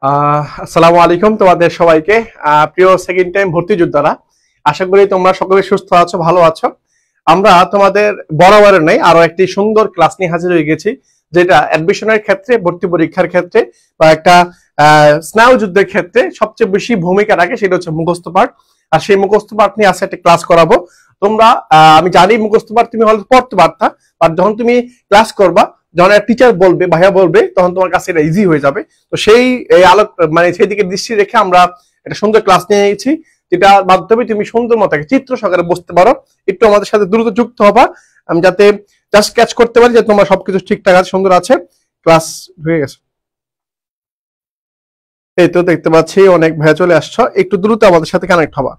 আসসালামু আলাইকুম তোমাদের সবাইকে। প্রিয় সেকেন্ড টাইম ভর্তি যোদ্ধারা, আশা করি তোমরা সকলে সুস্থ আছো, ভালো আছো। আমরা তোমাদের বরাবরের নেই আরো একটি সুন্দর ক্লাস নিয়ে হাজির হয়ে গেছি, যেটা অ্যাডমিশনের ক্ষেত্রে, ভর্তি পরীক্ষার ক্ষেত্রে বা একটা স্নায়ু যুদ্ধের ক্ষেত্রে সবচেয়ে বেশি ভূমিকা রাখে, সেটা হচ্ছে মুখস্থ পাঠ। আর সেই মুখস্থ পাঠ নিয়ে আজকে একটা ক্লাস করাবো তোমরা। আমি জানি মুখস্থ পাঠ তুমি হয়তো পড়তে পারতা, বাট যখন তুমি ক্লাস করবা, যখন টিচার বলবে, ভাইয়া বলবে, তখন তোমার কাছে এটা ইজি হয়ে যাবে। তো সেই আলোক মানে সেই দিকে দৃষ্টি রেখে আমরা একটা সুন্দর ক্লাস নিয়ে নিয়েছি, যেটার মাধ্যমে তুমি সুন্দর মতো একটা চিত্র সহকারে বুঝতে পারো। একটু আমাদের সাথে দ্রুত যুক্ত হবা, আমি যাতে জাস্ট ক্যাচ করতে পারি যে তোমার সবকিছু ঠিকঠাক আছে, সুন্দর আছে। ক্লাস হয়ে গেছে, এই তো দেখতে পাচ্ছি অনেক ভাইয়া চলে আসছো, একটু দ্রুত আমাদের সাথে কানেক্ট হবা।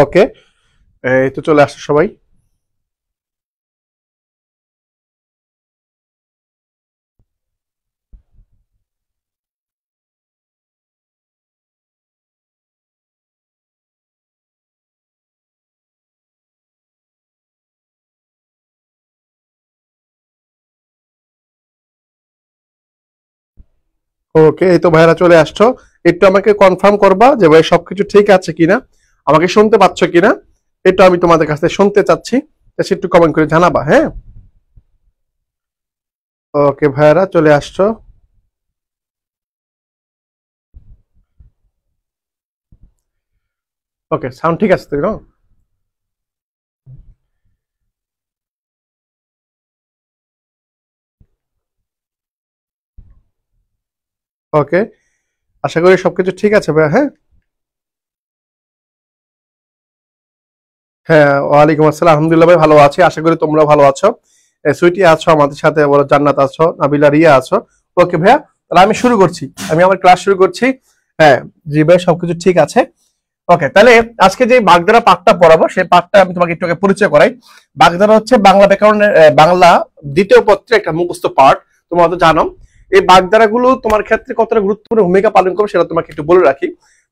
ওকে, এই তো চলে আসছো সবাই। ওকে, এই তো ভাইরা চলে আসছো। একটু আমাকে কনফার্ম করবা যে ভাই সবকিছু ঠিক আছে কিনা, আমাকে শুনতে পাচ্ছ কিনা, এটা আমি তোমাদের কাছে শুনতে চাচ্ছি। একটু কমেন্ট করে জানাবা, হ্যাঁ। ওকে ভাইরা চলে আসছো। ওকে, সাউন্ড ঠিক আছে তো? ওকে, আশা করি সবকিছু ঠিক আছে ভাইয়া, হ্যাঁ। হ্যাঁ, ওয়ালাইকুম আসসালাম, আলহামদুলিল্লাহ ভাই ভালো আছি, আশা করি তোমরা ভালো আছো। সুইটি আছো আমাদের সাথে, বলো জান্নাত আছো, নাবিলা, রিয়া আছো। ওকে ভাইয়া, তাহলে আমি শুরু করছি, আমি আমার ক্লাস শুরু করছি। হ্যাঁ, জি ভাই সবকিছু ঠিক আছে। ওকে, তাহলে আজকে যে বাগধারা পাঠটা পড়াবো, সেই পাঠটা আমি তোমাকে একটু আগে পরিচয় করাই। বাগধারা হচ্ছে বাংলা ব্যাকরণের বাংলা দ্বিতীয় পত্রে একটা মুখস্থ পাঠ, তোমরা তো জানো। এই বাগধারাগুলো তোমার ক্ষেত্রে কতটা গুরুত্বপূর্ণ ভূমিকা পালন করবে সেটা তোমাকে একটু বলে রাখি।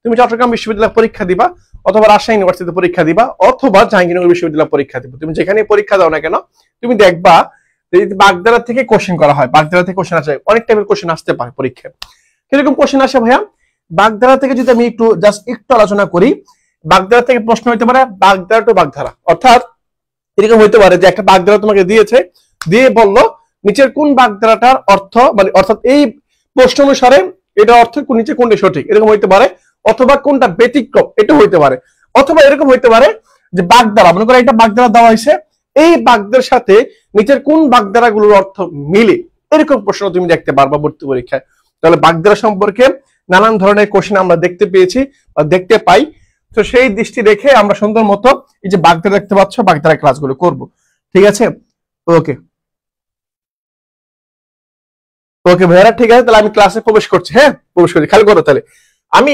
তুমি চট্টগ্রাম বিশ্ববিদ্যালয় পরীক্ষা দিবা, অথবা রাজশাহী ইউনিভার্সিটিতে পরীক্ষা দিবা, অথবা জাহাঙ্গীরনগর বিশ্ববিদ্যালয় পরীক্ষা দিবা, তুমি যেখানে পরীক্ষা দাও না কেন, তুমি দেখবা যে বাগধারা থেকে কোশ্চেন করা হয়, বাগধারা থেকে কোশ্চেন আসে, অনেক টাইপের কোশ্চেন আসতে পারে পরীক্ষায়। কিরকম কোশ্চেন আসে ভাইয়া? বাগধারা থেকে যদি আমি একটু আলোচনা করি, বাগধারা থেকে প্রশ্ন হইতে পারে বাগধারা টু বাগধারা, অর্থাৎ এরকম হইতে পারে যে একটা বাগধারা তোমাকে দিয়েছে, দিয়ে বললো নিচের কোন বাগধারাটার অর্থ, মানে অর্থাৎ এই প্রশ্ন অনুসারে এটা অর্থ নিচে কোনটা সঠিক, এরকম হইতে পারে। অথবা কোনটা ব্যতিক্রম, এটা হইতে পারে। অথবা এরকম হইতে পারে যে বাগধারা, মনে করো একটা বাগধারা দেওয়া হয়েছে, এই বাগধারার সাথে নিচের কোন বাগধারা গুলোর অর্থ মিলে, এরকম প্রশ্ন তুমি দেখতে পারবা ভর্তি পরীক্ষায়। তাহলে বাগধারা সম্পর্কে নানান ধরনের কোশ্চেন আমরা দেখতে পেয়েছি বা দেখতে পাই। তো সেই দৃষ্টি রেখে আমরা সুন্দর মতো এই যে বাগধারা দেখতে পাচ্ছ, বাগধারা ক্লাসগুলো করব, ঠিক আছে? ওকে, ওকে ভাইয়ারা, ঠিক আছে, তাহলে আমি ক্লাসে প্রবেশ করছি। হ্যাঁ, প্রবেশ করছি, খেয়াল করো তাহলে। আমি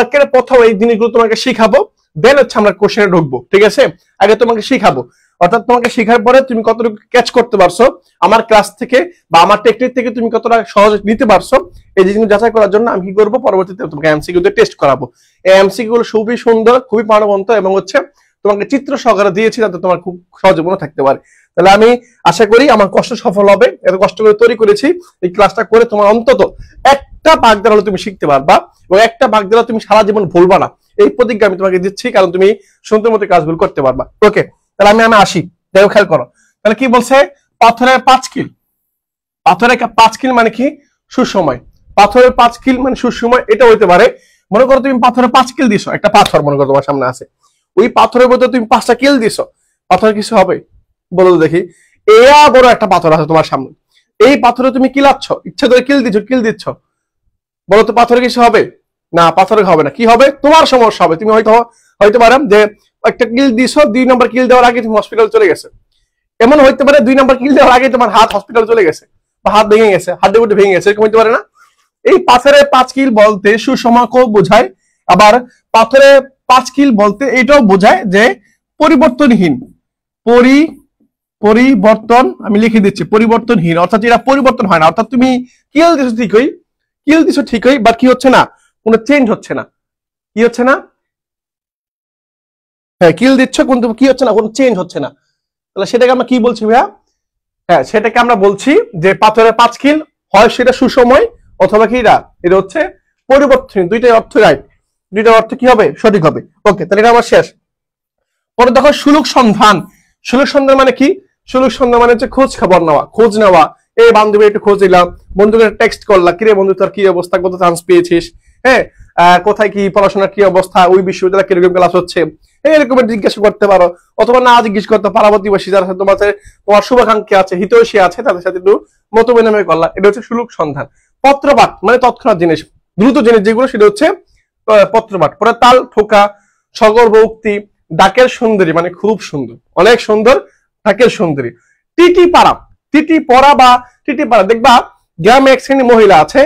একেবারে প্রথম এই জিনিসগুলো তোমাকে শিখাবো, দেন হচ্ছে আমরা কোশ্চেনে ঢুকবো, ঠিক আছে? আগে তোমাকে শিখাবো, অর্থাৎ তোমাকে শেখার পরে তুমি কতটুকু ক্যাচ করতে পারছো আমার ক্লাস থেকে বা আমার টেকনিক থেকে, তুমি কতটা সহজে নিতে পারছো, এই জিনিসগুলো যাচাই করার জন্য আমি কি করবো, পরবর্তীতে তোমাকে এমসিকিউ দিয়ে টেস্ট করাবো। এই এমসিকিউ গুলো খুবই সুন্দর, খুবই প্রাণবন্ত, এবং হচ্ছে তোমাকে চিত্র সহকারে দিয়েছি যাতে তোমার খুব সহজে মনে থাকতে পারে। তাহলে আমি আশা করি আমার কষ্ট সফল হবে, এত কষ্ট করে তৈরি করেছি। এই ক্লাসটা করে তোমার অন্তত একটা বাগধারা হলে তুমি শিখতে পারবা, এবং একটা বাগধারা তুমি সারা জীবন ভুলবা না, এই প্রতিজ্ঞা আমি তোমাকে দিচ্ছি, কারণ তুমি সুন্দর মতো কাজগুলো করতে পারবা। ওকে, তাহলে আমি আসি, দেখো খেয়াল করো। তাহলে কি বলছে? পাথরের 5 কিল। পাথরের 5 কিল মানে কি? সুসময়। পাথরের 5 কিল মানে সুসময়, এটা হইতে পারে। মনে করো তুমি পাথরের 5 কিল দিছো, একটা পাথর মনে করো তোমার সামনে আছে, ওই পাথরের মধ্যে তুমি 5টা কিল দিছো, পাথর কিছু হবে? বলো তো দেখি। এয়া বড় একটা পাথর আছে তোমার সামনে, এই পাথরে তুমি কিলাচ্ছ, ইচ্ছা করে কিল দিচ্ছ, বলো তো পাথরে কিছু হবে? না, পাথরে হবে না। কি হবে? তোমার সমস্যা হবে। তুমি হয়তো হয়তো পারো যে একটা কিল দিছো, 2 নম্বর কিল দেওয়ার আগে তুমি হসপিটাল চলে গেছে। এমন হইতে পারে 2 নম্বর কিল দেওয়ার আগে তোমার হাত হসপিটাল চলে গেছে, বা হাত ভেঙে গেছে, হাড্ডি গুড্ডি ভেঙে গেছে, এরকম হইতে পারে না? এই পাথরের 5 কিল বলতে সুষমাকেও বোঝায়, আবার পাথরের 5 কিল বলতে এটাও বোঝায় যে পরিবর্তনহীন। পরি পরিবর্তন, আমি লিখে দিচ্ছি, পরিবর্তনহীন, অর্থাৎ এটা পরিবর্তন হয় না। অর্থাৎ তুমি কিল দিছো ঠিকই, কিল দিছো ঠিকই, বাট কি হচ্ছে না, কোনো চেঞ্জ হচ্ছে না। কি হচ্ছে না? হ্যাঁ, কিল দিচ্ছ কিন্তু কি হচ্ছে না, কোনো চেঞ্জ হচ্ছে না। তাহলে সেটাকে আমরা কি বলছি ভাইয়া? হ্যাঁ, সেটাকে আমরা বলছি যে পাথরের পাঁচকিল, হয় সেটা সুসময় অথবা কি এটা হচ্ছে পরিবর্তন। দুইটাই অর্থ রাইট, দুইটার অর্থ কি হবে, সঠিক হবে। ওকে, তাহলে এটা আমার শেষ। পরে দেখো সুলুক সন্ধান। সুলুক সন্ধান মানে কি? সুলুক সন্ধান মানে হচ্ছে খোঁজ খবর নেওয়া, খোঁজ নেওয়া। এই বান্ধবী একটু খোঁজ দিলাম, বন্ধুকে টেক্সট করলাম, কিরে বন্ধু তোর কি অবস্থা, কত চান্স পেয়েছিস, হ্যাঁ কোথায় কি পড়াশোনার কি অবস্থা, ওই বিশ্ববিদ্যালয় কিরকম ক্লাস হচ্ছে, এরকম জিজ্ঞাসা করতে পারো। অথবা না জিজ্ঞেস করতে পারো, প্রতিবেশী যারা তোমার শুভাকাঙ্ক্ষী আছে, হিতৈষী আছে, তাদের সাথে একটু মত বিনিময় করলাম। এটা হচ্ছে সুলুক সন্ধান। পত্রপাঠ মানে তৎক্ষণাৎ জিনিস, দ্রুত জিনিস যেগুলো, সেটা হচ্ছে পত্রপাঠ। পরে তাল ঠোকা, সগর্ব উক্তি, ডাকের সুন্দরী মানে খুব সুন্দর, অনেক সুন্দর, ডাকের সুন্দরী। টিটি পাড়া, টিটি পড়া বা টিটি পাড়া, দেখবা গ্রামে এক শ্রেণী মহিলা আছে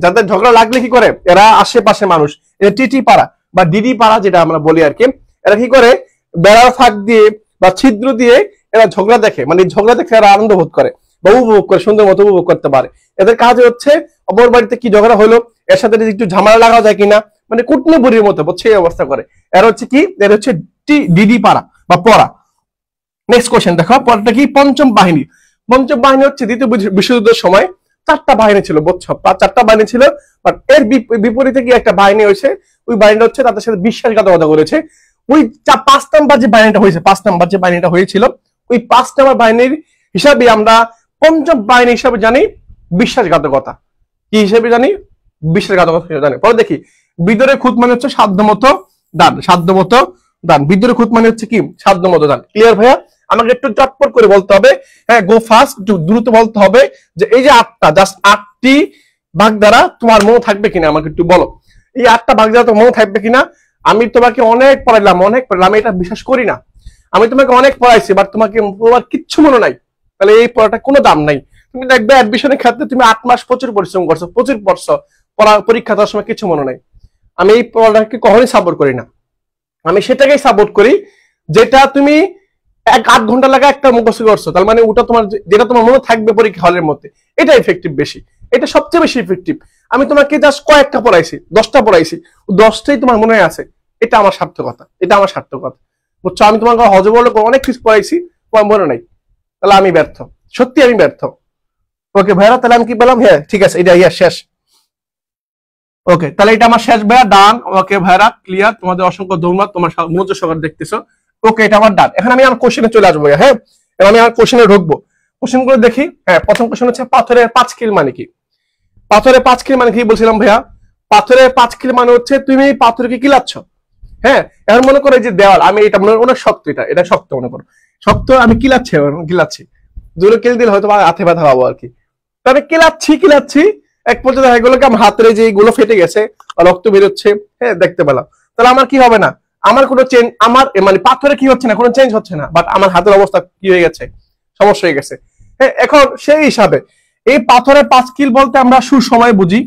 যাদের ঝগড়া লাগলে কি করে, এরা আশেপাশে মানুষ, এটা টিটি পাড়া বা ডিডি পাড়া যেটা আমরা বলি আর কি, এরা কি করে বেড়ার ফাঁক দিয়ে বা ছিদ্র দিয়ে এরা ঝগড়া দেখে, মানে ঝগড়া দেখে এরা আনন্দ বোধ করে বা উপভোগ করে, সুন্দর মতো উপভোগ করতে পারে। এদের কাজ হচ্ছে অপর বাড়িতে কি ঝগড়া হলো, এর সাথে একটু ঝামেলা লাগা যায় কিনা, মানে কুটনবুরির মতো বুঝছে এই অবস্থা করে। এর হচ্ছে কি, এর হচ্ছে ডিডি পাড়া বা পড়া। নেক্সট কোশ্চেন দেখো, পরটা কি, পঞ্চম বাহিনী। পঞ্চম বাহিনী হচ্ছে দ্বিতীয় বিশ্বযুদ্ধের সময় 4টা বাহিনী ছিল, বুঝছো, 4টা বাহিনী ছিল, বাট এর বিপরীতে কি একটা বাহিনী হয়েছে, ওই বাহিনীটা হচ্ছে তাদের সাথে বিশ্বাসঘাতকতা করেছে। ওই 5 নাম্বার যে বাহিনীটা হয়েছে, 5 নাম্বার যে বাহিনীটা হয়েছিল, ওই 5 নাম্বার বাহিনীর হিসাবে আমরা পঞ্চম বাহিনী হিসাবে জানি বিশ্বাসঘাতকতা। কি হিসেবে জানি? বিশ্বাসঘাতকতা জানি। পরে দেখি, বিদরে খুঁত মানে হচ্ছে সাধ্যমতো দান, সাধ্যমতো দান। বিদরে খুঁত মানে হচ্ছে কি, সাধ্যমতো দান। ক্লিয়ার ভাইয়া? আমাকে একটু চটপট করে বলতে হবে, হ্যাঁ গো ফাস্ট, দ্রুত বলতে হবে যে এই যে 8টা, জাস্ট 8টি ভাগ দ্বারা তোমার মনে থাকবে কিনা আমাকে একটু বলো। এই 8টা ভাগ দ্বারা তোমার মনে থাকবে কিনা? আমি তোমাকে অনেক পড়াইলাম, আমি এটা বিশ্বাস করি না। আমি তোমাকে অনেক পড়াইছি, বাট তোমার কিচ্ছু মনে নাই, তাহলে এই পড়াটা কোনো দাম নাই। তুমি দেখবে অ্যাডমিশনের ক্ষেত্রে তুমি 8 মাস প্রচুর পরিশ্রম করছো, প্রচুর পড়ছো, পরীক্ষা দেওয়ার সময় কিছু মনে নাই। আমি এই পড়াটাকে কখনোই সাপোর্ট করি না। আমি সেটাকেই সাপোর্ট করি যেটা তুমি 1-8 ঘন্টা লাগা একটা মুখস্থ করছো, তার মানে ওটা তোমার যেটা তোমার মনে থাকবে পরীক্ষা হলের মধ্যে, এটা এফেক্টিভ বেশি, এটা সবচেয়ে বেশি এফেক্টিভ। আমি তোমাকে জাস্ট কয়েকটা পড়াইছি, 10টা পড়াইছি, 10টাই তোমার মনে আছে, এটা আমার সার্থকতা, এটা আমার সার্থকতা, বুঝছো। আমি তোমাকে হজবল অনেক কিছু পড়াইছি, তোমার মনে নাই, তাহলে আমি ব্যর্থ, সত্যি আমি ব্যর্থ। ওকে ভাইরা, তাহলে আমি কি বললাম, হ্যাঁ ঠিক আছে, এটা শেষ। ওকে, তাহলে এটা আমার শেষ ভাইয়া, ডান। ওকে ভাইরা, ক্লিয়ার, তোমাদের অসংখ্য ধন্যবাদ, তোমার মনোযোগ সহকারে দেখতেছো। ওকে, এটা আমার ডান। এখন আমি আমার কোশ্চেনে চলে আসবো, হ্যাঁ এবার আমি আমার কোশ্চেনে ঢুকবো। কোশ্চেন গুলো দেখি। হ্যাঁ, প্রথম কোশ্চেন হচ্ছে পাথরের 5 কিল মানে কি? পাথরের 5 কিল মানে কি বলছিলাম ভাইয়া? পাথরের 5 কিল মানে হচ্ছে তুমি পাথরকে কিলাচ্ছ। হ্যাঁ, এখন মনে করো যে দেওয়াল, আমি এটা মনে অনেক শক্ত, এটা শক্ত মনে করো, শক্ত, আমি কিলাচ্ছি, জোরে কিল দিলে হয়তো হাতে ব্যথা পাবো আর কি। তবে কিলাচ্ছি এক পর্যায়ে দেখা গেলো কি আমার হাতের যে গুলো ফেটে গেছে, রক্ত বেরোচ্ছে, হ্যাঁ দেখতে পেলাম, তাহলে আমার কি হবে না, আমার কোনো চেঞ্জ, আমার মানে পাথরে কি হচ্ছে না, কোনো চেঞ্জ হচ্ছে না, বাট আমার হাতের অবস্থা কি হয়ে গেছে, সমস্যা হয়ে গেছে। হ্যাঁ, এখন সেই হিসাবে এই পাথরের 5 কিল বলতে আমরা সুসময় বুঝি,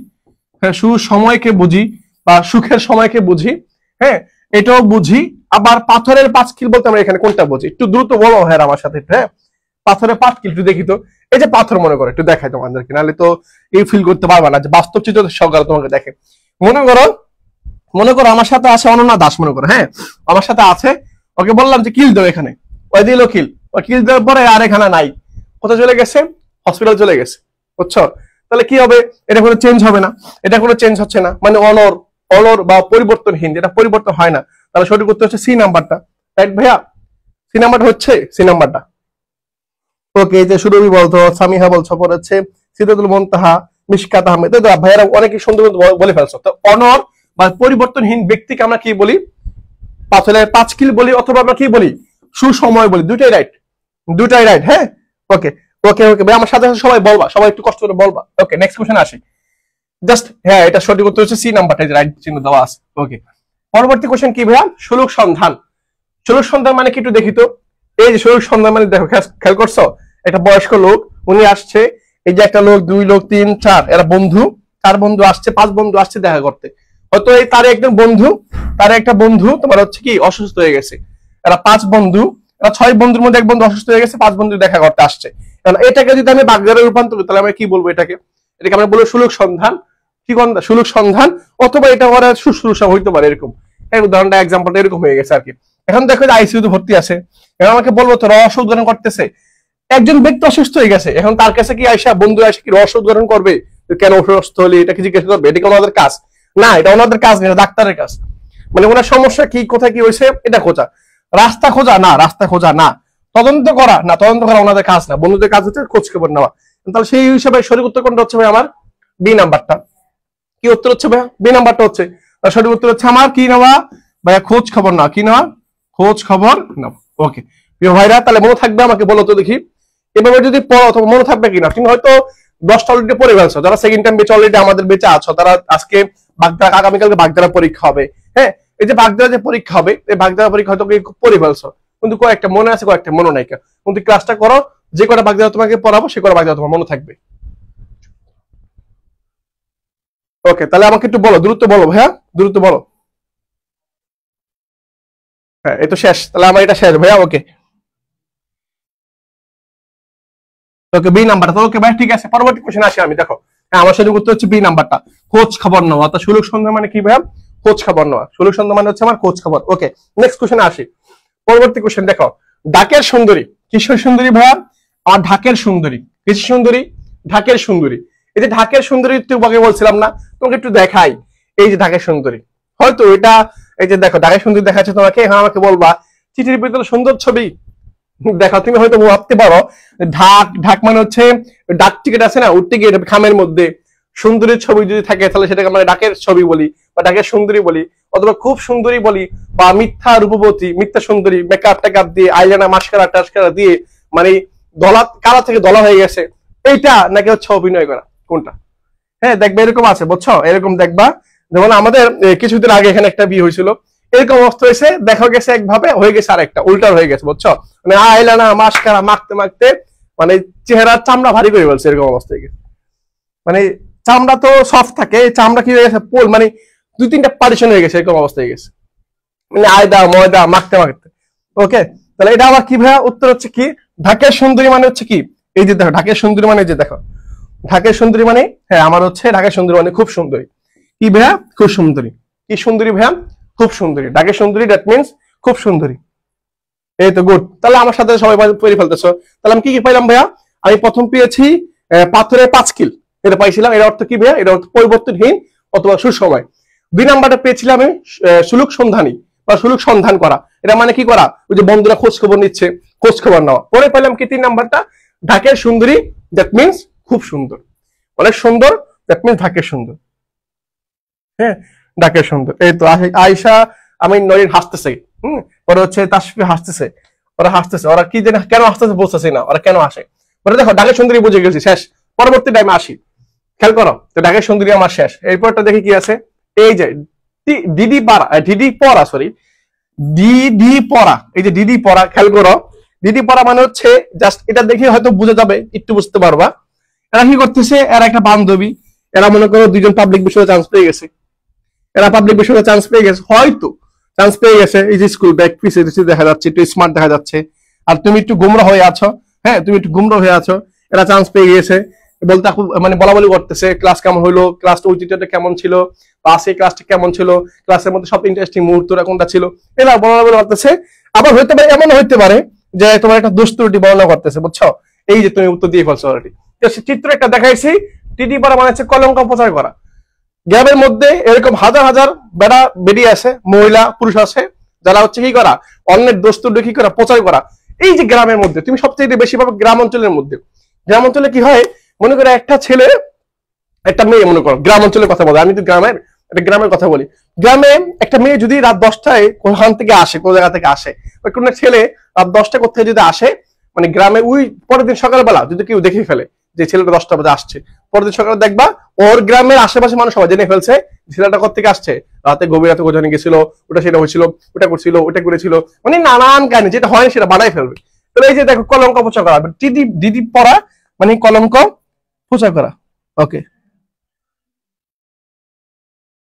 হ্যাঁ সুসময়কে বুঝি বা সুখের সময়কে বুঝি, হ্যাঁ এটাও বুঝি। আবার পাথরের 5 কিল বলতে আমরা এখানে কোনটা বুঝি, একটু দ্রুত বলো হ্যাঁ আমার সাথে। হ্যাঁ, পাথরের 5 কিল একটু দেখি তো। এই যে পাথর মনে করো, একটু দেখাই তোমাদেরকে, নাহলে তো এই ফিল করতে পারবা না যে বাস্তব চিত্র সহকারে তোমাকে দেখে। মনে করো আমার সাথে আছে অনন্যা দাস, মনে করো, হ্যাঁ আমার সাথে আছে, ওকে বললাম যে কিল দাও এখানে, ওই দিল কিল, ওই কিল দেওয়ার পরে আর এখানে নাই, কোথায় চলে গেছে, হসপিটাল চলে গেছে, বুঝছো। তাহলে কি হবে, এটা কোনো চেঞ্জ হবে না, এটা কোনো চেঞ্জ হচ্ছে না, মানে অলর বা পরিবর্তনহীন, যেটা পরিবর্তন হয় না। তাহলে সঠিক উত্তর হচ্ছে সি নাম্বারটা, রাইট ভাইয়া? সি নাম্বারটা হচ্ছে সি নাম্বারটা। ওকে, এই যে সুরভি বলতো, সামিহা বলছো, পরে হচ্ছে সিদ্ধাতুল মুনতাহা, মিশকাত আহমেদ, ভাইয়ারা অনেকে সুন্দর বলে ফেলছো। তো অনর বা পরিবর্তনহীন ব্যক্তিকে আমরা কি বলি, পাথরের 5 কিল বলি, অথবা আমরা কি বলি, সুসময় বলি। দুটাই রাইট, হ্যাঁ। ওকে ওকে ওকে ভাই, আমার সাথে সবাই বলবা, সবাই একটু কষ্ট করে বলবা। ওকে, নেক্সট কোশ্চেন আসি। জাস্ট হ্যাঁ, এটা সঠিক উত্তর হচ্ছে সি নাম্বারটা, রাইট চিহ্ন দেওয়া আছে। ওকে, পরবর্তী কোশ্চেন কি ভাইয়া, সুলুক সন্ধান। সুলুক সন্ধান মানে কি একটু দেখি তো। এই যে সুলুক সন্ধান মানে দেখো, খেয়াল করছো, একটা বয়স্ক লোক, উনি আসছে, এই যে একটা লোক, 2 লোক, 3, 4, এরা বন্ধু, 4 বন্ধু আসছে, 5 বন্ধু আসছে দেখা করতে। হয়তো এই তার একটা বন্ধু তোমার হচ্ছে কি অসুস্থ হয়ে গেছে, এরা 5 বন্ধু, এরা 6 বন্ধুর মধ্যে এক বন্ধু অসুস্থ হয়ে গেছে, 5 বন্ধু দেখা করতে আসছে। এটাকে যদি আমি বাগদারে রূপান্তর করি, তাহলে আমরা কি বলবো, এটাকে আমরা বলবো সুলুক সন্ধান। কি সুলুক সন্ধান, অথবা এটা ওরা শুশ্রূষা হইতে পারে, এরকম। এই উদাহরণটা, এক্সাম্পলটা এরকম হয়ে গেছে আর কি। এখন দেখো যে আইসিইউ তে ভর্তি আছে, এখন আমাকে বলবো তো রস উদ্ধারণ করতেছে, একজন ব্যক্তি অসুস্থ হয়ে গেছে, এখন তার কাছে কি আয়সা বন্ধু আয়সা কি রহস্য উদ্ঘাটন করবে কেন অসুস্থ হলে, এটা কি জিজ্ঞেস করবে? এটা কি ওনাদের কাজ? না, এটা ওনাদের কাজ না, ডাক্তারের কাজ। মানে ওনার সমস্যা কি, কোথায় কি হয়েছে এটা খোঁজা, রাস্তা খোঁজা না, রাস্তা খোঁজা না, তদন্ত করা না, তদন্ত করা ওনাদের কাজ না, বন্ধুদের কাজ হচ্ছে খোঁজ খবর নেওয়া। তাহলে সেই হিসাবে সঠিক উত্তর কোনটা হচ্ছে ভাই? আমার বি নাম্বারটা। কি উত্তর হচ্ছে ভাইয়া? বি নাম্বারটা হচ্ছে সঠিক উত্তর হচ্ছে আমার কি নেওয়া ভাইয়া? খোঁজ খবর না, কি নেওয়া? খোঁজ খবর নেওয়া। ওকে প্রিয় ভাইরা, তাহলে মনে থাকবে আমাকে বলো তো দেখি, এভাবে যদি পড়ো তো মনে থাকবে কিনা? তুমি হয়তো 10টা অলরেডি পড়ে ফেলছো, যারা সেকেন্ড টাইম বেঁচে অলরেডি আমাদের বেঁচে আছো, তারা আজকে বাগদা, আগামীকালকে বাগদারা পরীক্ষা হবে। হ্যাঁ, এই যে বাগদারা যে পরীক্ষা হবে, এই বাগদারা পরীক্ষা হয়তো পড়ে ফেলছো, কিন্তু কয়েকটা মনে আছে, কয়েকটা মনে নাই। কিন্তু ক্লাসটা করো, যে কটা বাগদারা তোমাকে পড়াবো সে কটা বাগদারা তোমার মনে থাকবে। ওকে, তাহলে আমাকে একটু বলো, দ্রুত বলো ভাইয়া, দ্রুত বলো। হ্যাঁ, এই তো শেষ, তাহলে আমার এটা শেষ ভাইয়া। ওকে ওকে, বি নাম্বারটা। ওকে ভাই, ঠিক আছে, পরবর্তী কোশ্চেন আসি আমি। দেখো, হ্যাঁ, আমার সঠিক উত্তর হচ্ছে বি নাম্বারটা, খোঁজ খবর নেওয়া। অর্থাৎ সুলুক সন্ধ্যা মানে কি ভাইয়া? খোঁজ খবর নেওয়া। সুলুক সন্ধ্যা মানে হচ্ছে আমার খোঁজ খবর। ওকে, নেক্সট কোশ্চেনে আসি। পরবর্তী কোশ্চেন দেখো, ঢাকের সুন্দরী, কিসের সুন্দরী ভাইয়া? আর ঢাকের সুন্দরী, কিসের সুন্দরী? ঢাকের সুন্দরী। এই যে ঢাকের সুন্দরী তোমাকে বলছিলাম না, তোমাকে একটু দেখাই। এই যে ঢাকের সুন্দরী, হয়তো এটা, এই যে দেখো ঢাকের সুন্দরী দেখাচ্ছে তোমাকে, এখন আমাকে বলবা চিঠির ভিতরে সুন্দর ছবি দেখো। তুমি হয়তো ভাবতে পারো ঢাক, ঢাক মানে হচ্ছে ডাক টিকিট আছে না, উঠতে গিয়ে খামের মধ্যে সুন্দরীর ছবি যদি থাকে তাহলে সেটাকে আমরা ডাকের ছবি বলি বা ডাকের সুন্দরী বলি, অথবা খুব সুন্দরী বলি, বা মিথ্যা রূপবতী, মিথ্যা সুন্দরী, মেকআপ টেকআপ দিয়ে, আইলাইনার মাস্কারা টাস্কারা দিয়ে, মানে দলা, কালা থেকে দলা হয়ে গেছে, এইটা নাকি হচ্ছে অভিনয় করা? কোনটা? হ্যাঁ, দেখবে এরকম আছে, বুঝছো? এরকম দেখবা, যেমন আমাদের কিছুদিন আগে এখানে একটা বিয়ে হয়েছিল, এরকম অবস্থা হয়েছে, দেখা গেছে একভাবে, হয়ে গেছে আরেকটা, উল্টা হয়ে গেছে, বুঝছো? মানে আইলাইনার মাস্কারা মাখতে মাখতে মানে চেহারার চামড়া ভারী করে বলছে, এরকম অবস্থা হয়ে গেছে। মানে চামড়া তো সফট থাকে, চামড়া কি হয়ে গেছে পোল, মানে 2-3টা পার্টিশন হয়ে গেছে, এরকম অবস্থা হয়ে গেছে, মানে আয়দা ময়দা মাখতে মাখতে। ওকে, তাহলে এটা আবার কি ভাইয়া? উত্তর হচ্ছে কি, ঢাকের সুন্দরী মানে হচ্ছে কি, এই যে দেখো ঢাকের সুন্দরী মানে, যে দেখো ঢাকের সুন্দরী মানে, হ্যাঁ আমার হচ্ছে ঢাকের সুন্দরী মানে খুব সুন্দরী। কি ভাইয়া? খুব সুন্দরী। কি সুন্দরী ভাইয়া? খুব সুন্দরী। ঢাকের সুন্দরী, দ্যাট মিনস খুব সুন্দরী। এই তো গুড, তাহলে আমার সাথে সবাই পড়ে ফেলতেছো। তাহলে আমি কি কি পাইলাম ভাইয়া? আমি প্রথম পেয়েছি পাথরের 5 কিল, এটা পাইছিলাম। এর অর্থ কি ভাইয়া? এর অর্থ পরিবর্তনহীন অথবা সুসময়। 2 নাম্বারটা পেয়েছিলাম আমি সুলুক সন্ধানী বা সুলুক সন্ধান করা, এটা মানে কি করা? ওই যে বন্ধুরা খোঁজ খবর নিচ্ছে, খোঁজ খবর নেওয়া। পরে পেলাম কি 3 নাম্বারটা, ঢাকের সুন্দরী, দ্যাট মিনস খুব সুন্দর, অনেক সুন্দর, দ্যাট মিনস ঢাকের সুন্দর। হ্যাঁ, ঢাকের সুন্দর। এই তো আয়শা, আমি নরিন হাসতেছে, ওরা হচ্ছে তাসফি হাসতেছে, ওরা হাসতেছে, ওরা কি জানি কেন হাসতেছে বুঝতেছি না, ওরা কেন হাসে। ওরা দেখো ঢাকের সুন্দরী বুঝে গেছি, শেষ। পরবর্তী টাইমে আসি, খেয়াল করো তো, ঢাকের সুন্দরী আমার শেষ। এরপরটা দেখি কি আছে। এই যে ডিডি পাড়া, ডিডি পড়া, সরি ডিডি পড়া, এই যে ডিডি পড়া, খেয়াল করো। ডিডি পড়া মানে হচ্ছে জাস্ট, এটা দেখে হয়তো বুঝে যাবে, একটু বুঝতে পারবা। এরা কি করতেছে, এরা একটা বান্ধবী, এরা মনে করো 2জন পাবলিক বিষয়ে চান্স পেয়ে গেছে, এরা পাবলিক বিষয়ে চান্স পেয়ে গেছে, হয়তো চান্স পেয়ে গেছে। এই যে স্কুল ব্যাগ পিছে দেখা যাচ্ছে, একটু স্মার্ট দেখা যাচ্ছে, আর তুমি একটু গুমরা হয়ে আছো। হ্যাঁ, তুমি একটু গুমরা হয়ে আছো, এরা চান্স পেয়ে গেছে, বলতে মানে বলা বলি করতেছে, ক্লাস কেমন হলো, ক্লাসটা ঐতিহ্যটা কেমন ছিল, বা সেই ক্লাসটা কেমন ছিল, ক্লাসের মধ্যে সব ইন্টারেস্টিং মুহূর্তটা কোনটা ছিল, এরা বলা বলি করতেছে। আবার হইতে পারে, এমন হইতে পারে যে তোমার একটা দুষ্ট ত্রুটি বর্ণনা করতেছে, বুঝছো? এই যে তুমি উত্তর দিয়ে ফেলছো অলরেডি। চিত্র একটা দেখাইছি, টিটি পাড়া মানে হচ্ছে কলঙ্ক প্রচার করা। গ্রামের মধ্যে এরকম হাজার হাজার বেড়া বেরিয়ে আছে, মহিলা পুরুষ আছে, যারা হচ্ছে কি করা, অন্যের দোস্ত কি করা, প্রচার করা। এই যে গ্রামের মধ্যে, তুমি সবচেয়ে বেশি পাবে গ্রাম অঞ্চলের মধ্যে। গ্রাম অঞ্চলে কি হয়, মনে করো একটা ছেলে একটা মেয়ে, মনে করো গ্রাম অঞ্চলের কথা বলো, আমি তো গ্রামের, একটা গ্রামের কথা বলি। গ্রামে একটা মেয়ে যদি রাত 10টায় কোথান থেকে আসে, কোন জায়গা থেকে আসে, ওই কোন ছেলে রাত 10টা কোথায় যদি আসে, মানে গ্রামে, ওই পরের দিন সকালবেলা যদি কেউ দেখে ফেলে যে ছেলেটা 10টা বাজে আসছে, পরের দিন সকালে দেখবা ওর গ্রামের আশেপাশে মানুষ সবাই জেনে ফেলছে ছেলেটা কোথেকে আসছে, রাতে গভীর রাতে কোথায় গেছিল, ওটা সেটা হয়েছিল, ওটা করছিল, ওটা করেছিল, মানে নানান কাহিনী, যেটা হয় সেটা বানাই ফেলবে। তাহলে এই যে দেখো, কলঙ্ক প্রচার করা, দিদি পড়া মানে কলঙ্ক প্রচার করা। ওকে,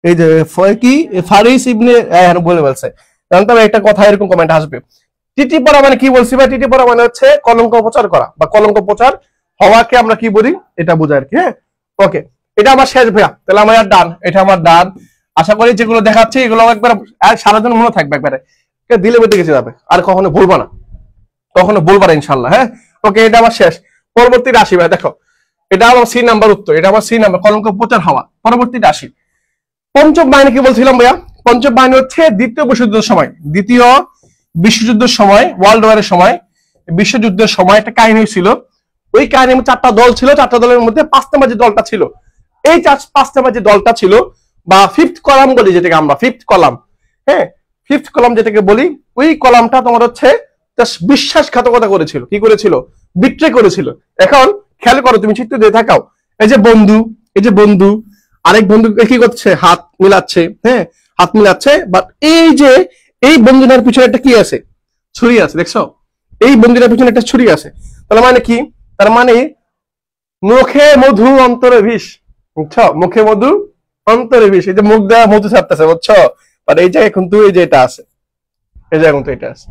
এই যে কি ফারিস ইবনে বলে বলছে, জানতাম একটা কথা এরকম কমেন্ট আসবে। টিটি পড়া মানে কি বলছি ভাই? টিটি পড়া মানে হচ্ছে কলঙ্ক প্রচার করা বা কলঙ্ক প্রচার হওয়াকে আমরা কি বলি, এটা বোঝায় আর কি। হ্যাঁ, ওকে, এটা আমার শেষ ভাইয়া, তাহলে আমার ডান, এটা আমার ডান। আশা করি যেগুলো দেখাচ্ছি এগুলো একবার সারাদিন মনে থাকবে, একবারে দিলে বেঁধে গেছে যাবে, আর কখনো ভুলবা না, কখনো বলবা না ইনশাল্লাহ। হ্যাঁ, ওকে, এটা আমার শেষ। পরবর্তীটা আসি ভাই, দেখো এটা আমার সি নাম্বার উত্তর, এটা আমার সি নাম্বার, কলঙ্ক প্রচার হওয়া। পরবর্তীটা আসি, পঞ্চম বাহিনী কি বলছিলাম ভাইয়া? পঞ্চম বাহিনী হচ্ছে দ্বিতীয় বিশ্বযুদ্ধের সময়, দ্বিতীয় বিশ্বযুদ্ধের সময়, ওয়ার্ল্ড ওয়ারের সময়, বিশ্বযুদ্ধের সময় একটা কাহিনী ছিল। ওই কাহিনীর মধ্যে 4টা দল ছিল, 4টা দলের মধ্যে 5 নম্বর যে দলটা ছিল, এই 5 নম্বর যে দলটা ছিল বা ফিফথ কলাম বলি যেটাকে আমরা, ফিফথ কলাম, হ্যাঁ ফিফথ কলাম যেটাকে বলি, ওই কলামটা তোমার হচ্ছে বিশ্বাসঘাতকতা করেছিল। কি করেছিল? বিট্রে করেছিল। এখন খেয়াল করো, তুমি চিত্র দিয়ে থাকাও, এই যে বন্ধু, এই যে বন্ধু আরেক বন্ধু কি করছে? হাত মিলাচ্ছে, হ্যাঁ হাত মিলাচ্ছে, বাট এই যে এই বন্ধুটার পিছনে একটা কি আছে? ছুরি আছে, দেখছো? এই বন্ধুটার পিছনে একটা ছুরি আছে। তার মানে কি? তার মানে মুখে মধু অন্তরে বিষ, বুঝছো? মুখে মধু অন্তরে বিষ, এই যে মুখ দেওয়া মধু ছাড়তেছে, বুঝছো? বাট এই জায়গায় কিন্তু এই যে এটা আছে, এই জায়গায় কিন্তু এটা আছে,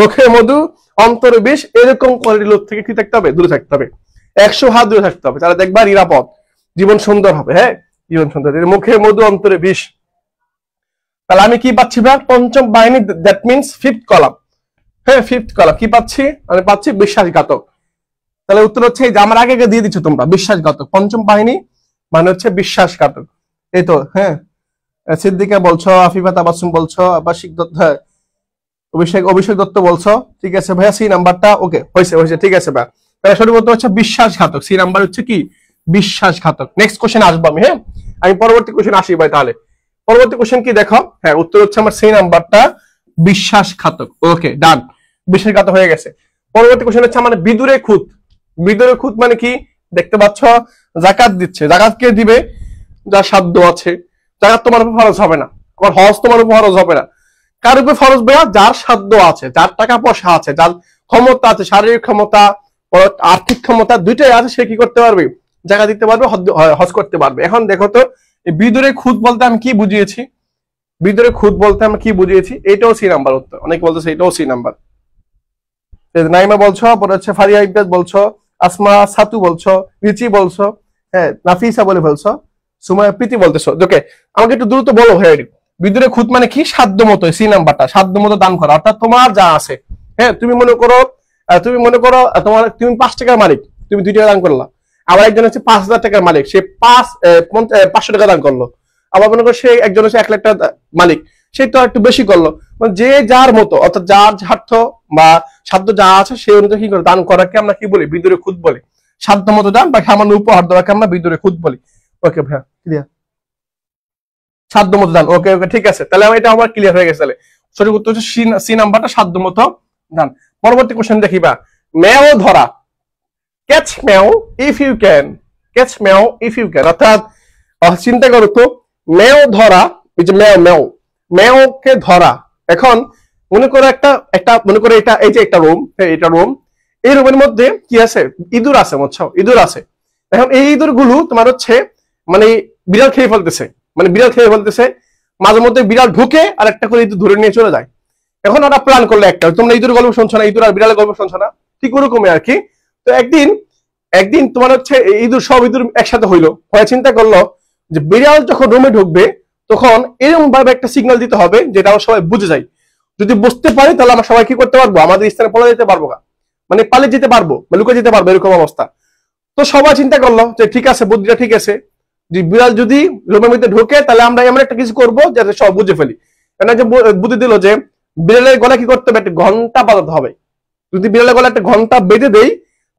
মুখে মধু অন্তরে বিষ। এরকম কোয়ালিটির লোক থেকে কি থাকতে হবে? দূরে থাকতে হবে, 100 হাত দূরে থাকতে হবে, তাহলে দেখবা নিরাপদ, জীবন সুন্দর হবে। হ্যাঁ, জীবন সুন্দর। মুখে মধু অন্তরে বিষ। তাহলে আমি কি পাচ্ছি ভাই? পঞ্চম বাহিনী, দ্যাট মিনস ফিফথ কলাম। হ্যাঁ, ফিফথ কলাম কি পাচ্ছি? আমি পাচ্ছি বিশ্বাসঘাতক। তাহলে উত্তর হচ্ছে এই যে আমার আগে দিয়ে দিচ্ছ তোমরা, বিশ্বাসঘাতক। পঞ্চম বাহিনী মানে হচ্ছে বিশ্বাসঘাতক। এই তো, হ্যাঁ সিদ্দিকা বলছো, আফিফা তাবাসসুম বলছো, আবাসিক দত্ত, হ্যাঁ অভিষেক দত্ত বলছো। ঠিক আছে ভাইয়া, সি নাম্বারটা ওকে হয়েছে, হয়েছে, ঠিক আছে ভাই। তাহলে সঠিক উত্তর হচ্ছে বিশ্বাসঘাতক। সি নাম্বার হচ্ছে কি? বিশ্বাসঘাতক। নেক্সট কোশ্চেন আসবো আমি। হ্যাঁ, আমি পরবর্তী কোশ্চেন আসি ভাই। তাহলে পরবর্তী কোশ্চেন কি দেখো? হ্যাঁ, উত্তর হচ্ছে আমার সি নাম্বারটা, বিশ্বাসঘাতক। ওকে, ডান, বিশ্বাসঘাতক হয়ে গেছে। পরবর্তী কোশ্চেন হচ্ছে আমার বিদুরে খুঁত। বিদুরে খুঁত মানে কি? দেখতে পাচ্ছ, যাকাত দিচ্ছে। যাকাত কে দিবে? যার সাধ্য আছে। যাকাত তোমার উপর ফরজ হবে না, আবার হজ তোমার উপর ফরজ হবে না। কার উপর ফরজ ভাইয়া? যার সাধ্য আছে, যার টাকা পয়সা আছে, যার ক্ষমতা আছে, শারীরিক ক্ষমতা, আর্থিক ক্ষমতা দুইটাই আছে, সে কি করতে পারবে? জাকাত দিতে পারবে, হজ করতে পারবে। এখন দেখো তো, বিদুরে খুদ বলতে আমি কি বুঝিয়েছি? বিদুরে খুদ বলতে আমি কি বুঝিয়েছি? এটাও সি নাম্বার উত্তর। অনেক বলতেছে এটাও সি নাম্বার। নাইমা বলছো, পরে হচ্ছে ফারিয়া ইমতিয়াজ বলছো, আসমা সাতু বলছো, রিচি বলছো, হ্যাঁ নাফিসা বলে ফেলছো, সুমায়া প্রীতি বলতেছো। ওকে, আমাকে একটু দ্রুত বলো ভাই, বিদুরে খুদ মানে কি? সাধ্য মতো, সি নাম্বারটা, সাধ্য মতো দান করা, অর্থাৎ তোমার যা আছে। হ্যাঁ, তুমি মনে করো তোমার, তুমি 5 টাকার মালিক, তুমি 2 টাকা দান করলা। আবার একজন হচ্ছে 5,000 টাকার মালিক, সে 500 টাকা দান করলো। আবার মনে করো সে একজন হচ্ছে 1 লাখ টাকা মালিক, সে তো একটু বেশি করলো। মানে যে যার মতো, অর্থাৎ যার স্বার্থ বা সাধ্য যা আছে সে অনুযায়ী কি করে দান করাকে আমরা কি বলি? বিদুরে খুদ বলি। সাধ্য মতো দান বা সামান্য উপহার দেওয়াকে আমরা বিদুরে খুদ বলি। ওকে ভাইয়া, ক্লিয়ার? সাধ্য মতো দান। ওকে ওকে, ঠিক আছে, তাহলে এটা আমার ক্লিয়ার হয়ে গেছে। তাহলে সঠিক উত্তর হচ্ছে সি নাম্বারটা, সাধ্য মতো দান। পরবর্তী কোশ্চেন দেখিবা, মেও ধরা, ক্যাচ মেও ইফ ইউ ক্যান, ক্যাচ মেও ইফ ইউ ক্যান, অর্থাৎ চিন্তা করো তো, মেও ধরা, এই যে মেও, মেও মেওকে ধরা। এখন মনে করো একটা মনে করো এটা, এই যে একটা রুম, এটা রুম, এই রুমের মধ্যে কি আছে? ইঁদুর আছে, বুঝছো? ইঁদুর আছে। এখন এই ইঁদুর গুলো তোমার হচ্ছে মানে বিড়াল খেয়ে ফেলতেছে, মানে বিড়াল খেয়ে ফেলতেছে। মাঝে মধ্যে বিড়াল ঢুকে আর একটা করে ইঁদুর ধরে নিয়ে চলে যায়। এখন ওরা প্ল্যান করলো একটা, তোমরা ইঁদুর গল্প শুনছো না, ইঁদুর আর বিড়ালের গল্প শুনছো না, ঠিক ওরকমই আর কি। তো একদিন তোমার হচ্ছে ইঁদুর, সব ইঁদুর একসাথে হইলো, হয়ে চিন্তা করলো যে বিড়াল যখন রুমে ঢুকবে তখন এরকম ভাবে একটা সিগন্যাল দিতে হবে যেটা আমরা সবাই বুঝে যাই। যদি বুঝতে পারি তাহলে আমরা সবাই কি করতে পারবো? আমাদের স্থানে পড়ে যেতে পারবো না, মানে পালিয়ে যেতে পারবো বা লুকে যেতে পারবো, এরকম অবস্থা। তো সবাই চিন্তা করলো যে ঠিক আছে, বুদ্ধিটা ঠিক আছে, যে বিড়াল যদি রুমের মধ্যে ঢোকে তাহলে আমরা এমন একটা কিছু করবো যাতে সব বুঝে ফেলি। যে বুদ্ধি দিল যে বিড়ালের গলা কি করতে হবে? একটা ঘন্টা বাজাতে হবে। যদি বিড়ালের গলা একটা ঘন্টা বেঁধে দেই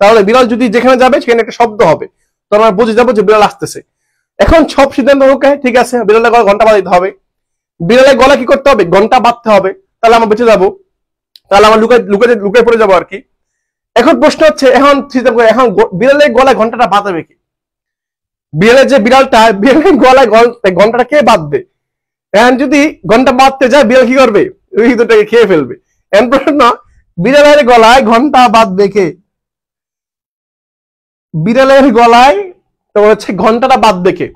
তাহলে বিড়াল যদি যেখানে যাবে সেখানে একটা শব্দ হবে, তো আমরা বুঝে যাবো যে বিড়াল আসতেছে। এখন সব সিদ্ধান্ত ওকে, ঠিক আছে, বিড়ালের গলা ঘন্টা বাজাতে হবে, বিড়ালের গলা কি করতে হবে? ঘন্টা বাঁধতে হবে, তাহলে আমরা বেঁচে যাবো, তাহলে আমরা লুকায় পড়ে যাবো আর কি। এখন প্রশ্ন হচ্ছে, এখন বিড়ালের গলায় ঘন্টাটা বাঁধাবে কি? বিড়ালের যে বিড়ালের গলায় ঘন্টাটা কে বাঁধবে? এখন যদি ঘন্টা বাঁধতে যায়, বিড়াল কি করবে? ওই ইঁদুরটাকে খেয়ে ফেলবে। এখন প্রশ্ন, বিড়ালের গলায় ঘন্টা বাঁধবে কে? বিড়ালের গলায় তো হচ্ছে ঘন্টাটা বাঁধবে কে?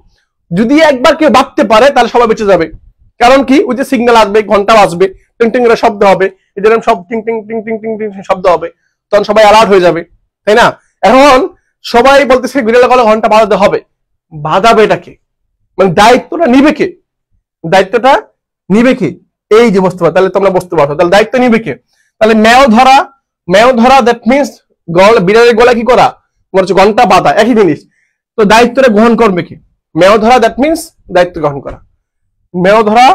যদি একবার কেউ বাঁধতে পারে তাহলে সবাই বেঁচে যাবে। কারণ কি? ওই যে সিগন্যাল আসবে, ঘন্টা বাজবে, টিং টিং করে শব্দ হবে, এরকম সব টিং টিং টিং টিং টিং টিং শব্দ হবে, তখন সবাই অ্যালার্ট হয়ে যাবে, তাই না? এখন সবাই বলতেছে বিড়ালের গলায় ঘন্টা বাঁধাতে হবে, বাঁধাবে এটাকে, মানে দায়িত্বটা নিবে কে? দায়িত্বটা নিবে কে? এই যে বুঝতে পারো, তাহলে তোমরা বুঝতে পারছো, তাহলে দায়িত্ব নিবে কে? তাহলে মেও ধরা, দ্যাট মিনস বিড়ালের গলা কি করা, তোমার হচ্ছে ঘন্টা বাঁধা, একই জিনিস। তো দায়িত্বটা গ্রহণ করবে কি? মেয় ধরা, দ্যাট মিনস দায়িত্ব গ্রহণ করা। মেয় ধরা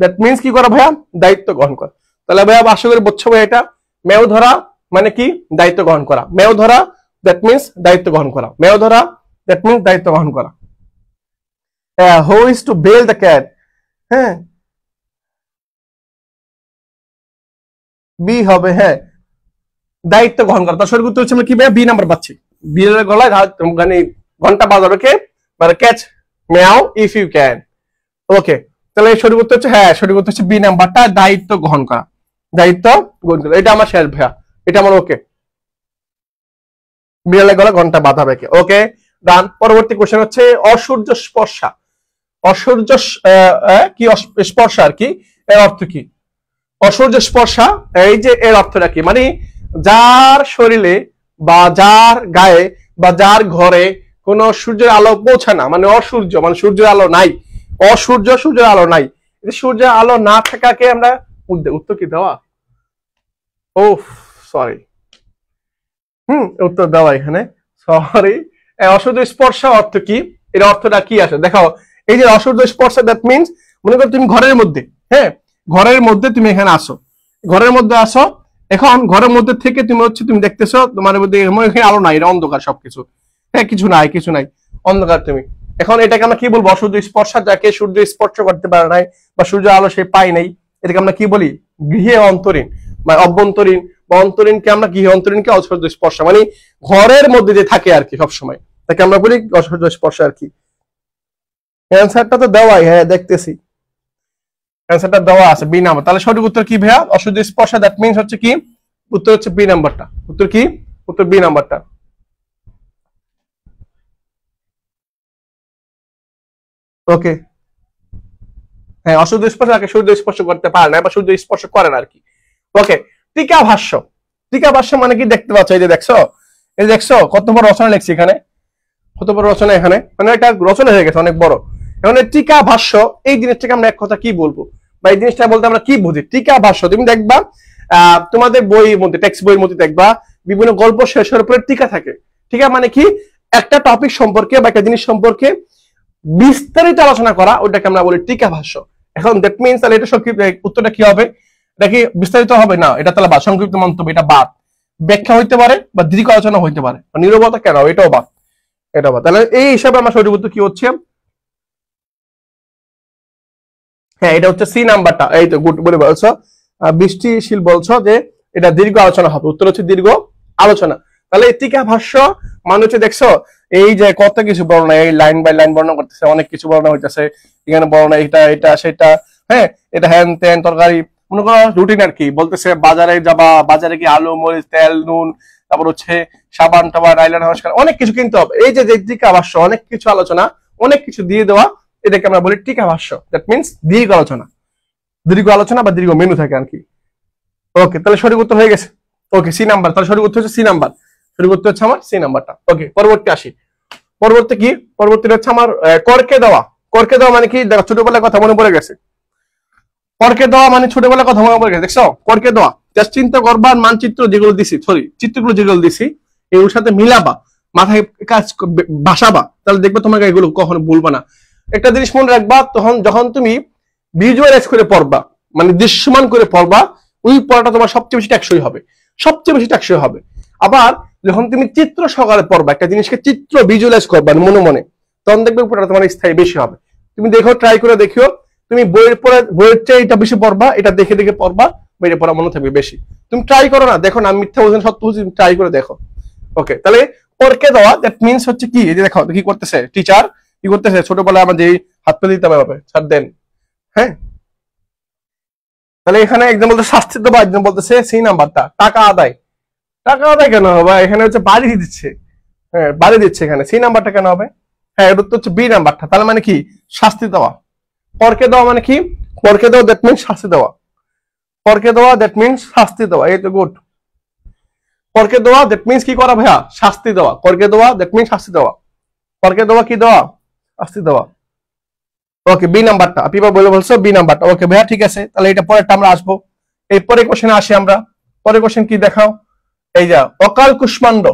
দ্যাট মিনস কি করা ভাইয়া? দায়িত্ব গ্রহণ করা। তাহলে ভাইয়া আশা করি বুঝছো ভাইয়া এটা। মেয় ধরা মানে কি? দায়িত্ব গ্রহণ করা। মেয় ধরা দ্যাট মিনস দায়িত্ব গ্রহণ করা। মেয় ধরা দ্যাট মিনস দায়িত্ব গ্রহণ করা। Who is to bell the cat? হ্যাঁ, বি হবে। হ্যাঁ, দায়িত্ব গ্রহণ করা। তার সঠিক উত্তর হচ্ছে আমরা কি ভাইয়া? বি নাম্বার পাচ্ছি। বিড়ালের গলায় মানে ঘন্টা বাজাবে কে? মানে ক্যাচ মেয়াও ইফ ইউ ক্যান। ওকে, তাহলে সঠিক উত্তর হচ্ছে, হ্যাঁ সঠিক উত্তর হচ্ছে বি নাম্বারটা, দায়িত্ব গ্রহণ করা। দায়িত্ব গ্রহণ করা, এটা আমার শেষ ভাইয়া, এটা আমার ওকে। বিড়ালের গলা ঘন্টা বাঁধাবে কে? ওকে ডান। পরবর্তী কোশ্চেন হচ্ছে অসূর্য স্পর্শা। অসূর্য কি স্পর্শা আর কি, এর অর্থ কি? অসূর্য স্পর্শা, এই যে এর অর্থটা কি? মানে যার শরীরে বা যার গায়ে বা যার ঘরে কোন সূর্যের আলো পৌঁছে না, মানে অসূর্য, মানে সূর্যের আলো নাই। অসূর্য, সূর্যের আলো নাই। সূর্যের আলো না থাকাকে আমরা উত্তর কি দেওয়া? ও সরি, উত্তর দেওয়া এখানে, সরি। অসূর্য স্পর্শ অর্থ কি? এর অর্থটা কি আসে দেখো। এই যে অসূর্য স্পর্শ, দ্যাট মিনস মনে করো তুমি ঘরের মধ্যে, হ্যাঁ ঘরের মধ্যে তুমি এখানে আসো, ঘরের মধ্যে আসো। এখন ঘরের মধ্যে থেকে তুমি হচ্ছে তুমি দেখতেছো তোমার মধ্যে এখানে আলো নাই, এটা অন্ধকার সবকিছু, হ্যাঁ কিছু নাই, কিছু নাই, অন্ধকার তুমি। এখন এটাকে আমরা কি বলবো? অসূর্য স্পর্শ, যাকে সূর্য স্পর্শ করতে পারে নাই বা সূর্য আলো সে পায় নাই, এটাকে আমরা কি বলি? গৃহে অন্তরীণ বা অভ্যন্তরীণ বা অন্তরীণকে আমরা গৃহে অন্তরীণকে অসূর্য স্পর্শ, মানে ঘরের মধ্যে যে থাকে আর কি সবসময়, তাকে আমরা বলি অসূর্য স্পর্শ আর কি। অ্যান্সারটা তো দেওয়াই, হ্যাঁ দেখতেছি অ্যান্সারটা দেওয়া আছে, বি নাম্বার। তাহলে সঠিক উত্তর কি ভাইয়া? অসূর্য স্পর্শ, দ্যাট মিনস হচ্ছে কি? উত্তর হচ্ছে বি নাম্বারটা। উত্তর কি? উত্তর বি নাম্বারটা। ওকে, হ্যাঁ অসূর্য স্পর্শ তাকে সূর্য স্পর্শ করতে পারে না বা সূর্য স্পর্শ করে না আর কি। ওকে, টিকা ভাষ্য। টিকা ভাষ্য মানে কি? দেখতে পাচ্ছ, এই যে দেখছো, এই দেখছো কত বড় রচনা লিখছি এখানে, কত বড় রচনা এখানে, মানে এটা রচনা হয়ে গেছে অনেক বড়। এখন টিকা ভাষ্য, এই জিনিসটাকে আমরা এক কথা কি বলবো বা এই জিনিসটা বলতে আমরা কি বুঝি? টিকা ভাষ্য তুমি দেখবা তোমাদের বইয়ের মধ্যে, টেক্সট বইয়ের মধ্যে দেখবা বিভিন্ন গল্প শেষের উপরে টিকা থাকে। টিকা মানে কি? একটা টপিক সম্পর্কে বা একটা জিনিস সম্পর্কে বিস্তারিত আলোচনা করা, ওটাকে আমরা বলি টিকা ভাষ্য। এখন দ্যাট মিনস তাহলে এটা সংক্ষিপ্ত উত্তরটা কি হবে? এটা কি বিস্তারিত হবে না, এটা তাহলে বাদ, সংক্ষিপ্ত মন্তব্য, এটা বাদ। ব্যাখ্যা হইতে পারে বা দীর্ঘ আলোচনা হইতে পারে, নীরবতা কেন, এটাও বাদ, এটা বাদ। তাহলে এই হিসাবে আমার সঠিক উত্তর কি হচ্ছে? হ্যাঁ এটা হচ্ছে সি নাম্বারটা। এই তো গুড বলে বলছো, বৃষ্টিশীল বলছো যে এটা দীর্ঘ আলোচনা হবে, উত্তর হচ্ছে দীর্ঘ আলোচনা। তাহলে টিকা ভাষ্য মানে হচ্ছে দেখছো এই যে কত কিছু বর্ণনা, এই লাইন বাই লাইন বর্ণনা করতেছে, অনেক কিছু বর্ণনা হইতেছে এখানে, বর্ণনা এটা এটা সেটা, হ্যাঁ এটা হ্যান ত্যান তরকারি, মনে করো রুটিন আর কি, বলতেছে বাজারে যাবা, বাজারে কি আলু মরিচ তেল নুন, তারপর হচ্ছে সাবান টাবান আইলাইনার নমস্কার, অনেক কিছু কিনতে হবে। এই যে টিকা ভাষ্য, অনেক কিছু আলোচনা, অনেক কিছু দিয়ে দেওয়া, এটাকে আমরা বলি টিকা ভাষ্য। দ্যাট মিনস দীর্ঘ আলোচনা, দীর্ঘ আলোচনা বা দীর্ঘ মেনু থাকে আর কি। ওকে, তাহলে সঠিক উত্তর হয়ে গেছে। ওকে সি নাম্বার, তাহলে সঠিক উত্তর হচ্ছে সি নাম্বার, সঠিক উত্তর হচ্ছে আমার সি নাম্বারটা। ওকে পরবর্তী আসি। পরবর্তী কি? পরবর্তী হচ্ছে আমার করকে দেওয়া। করকে দেওয়া মানে কি? দেখো ছোটবেলার কথা মনে পড়ে গেছে। করকে দেওয়া মানে ছোটবেলার কথা মনে পড়ে গেছে, দেখছো করকে দেওয়া। জাস্ট চিন্তা করবা, মানচিত্র যেগুলো দিছি, সরি চিত্রগুলো যেগুলো দিছি এগুলোর সাথে মিলাবা, মাথায় কাজ বাসাবা, তাহলে দেখবে তোমাকে এগুলো কখনো ভুলবা না। একটা জিনিস মনে রাখবা, তখন যখন তুমি ভিজুয়ালাইজ করে পড়বা, মানে দৃশ্যমান করে পড়বা, ওই পড়াটা তোমার সবচেয়ে বেশি টেকসই হবে, সবচেয়ে বেশি টেকসই হবে। আবার যখন তুমি চিত্র সহকারে পড়বা, একটা জিনিসকে চিত্র ভিজুয়ালাইজ করবা মনে মনে, তখন দেখবে পড়াটা তোমার স্থায়ী বেশি হবে। তুমি দেখো, ট্রাই করে দেখিও, তুমি বইয়ের পড়া, বইয়ের চেয়ে এটা বেশি পড়বা, এটা দেখে দেখে পড়বা, বইয়ের পড়া মনে থাকবে বেশি। তুমি ট্রাই করো না, দেখো না আমি মিথ্যা বলছি সত্য বলছি, তুমি ট্রাই করে দেখো। ওকে, তাহলে করকে দেওয়া দ্যাট মিনস হচ্ছে কি? এই যে দেখো কি করতেছে টিচার, কি করতেছে, ছোটবেলায় আমাদের হাত পা দিতে হবে, ছাড় দেন, হ্যাঁ। তাহলে এখানে একদম বলতে শাস্তি দেবো, একদম বলতেছে সি নাম্বারটা টাকা আদায়। টাকা আদায় কেন হবে? এখানে হচ্ছে বাড়ি দিচ্ছে, হ্যাঁ বাড়ি দিচ্ছে, এখানে সি নাম্বারটা কেন হবে? হ্যাঁ এটা তো হচ্ছে বি নাম্বারটা। তাহলে মানে কি? শাস্তি দেওয়া। করকে দেওয়া মানে কি? করকে দেওয়া দ্যাট মিনস শাস্তি দেওয়া। করকে দেওয়া দ্যাট মিনস শাস্তি দেওয়া, এই তো গুড। করকে দেওয়া দ্যাট মিনস কি করা ভাইয়া? শাস্তি দেওয়া। করকে দেওয়া দ্যাট মিনস শাস্তি দেওয়া। করকে দেওয়া কি দেওয়া? শাস্তি দেওয়া। ওকে বি নাম্বারটা, আপনি বলে বলছো বি নাম্বারটা। ওকে ভাইয়া ঠিক আছে, তাহলে এটা পরেরটা আমরা আসবো। এই পরের কোশ্চেনে আসি আমরা। পরের কোশ্চেন কি দেখাও? এই যে অকাল কুষ্মাণ্ড,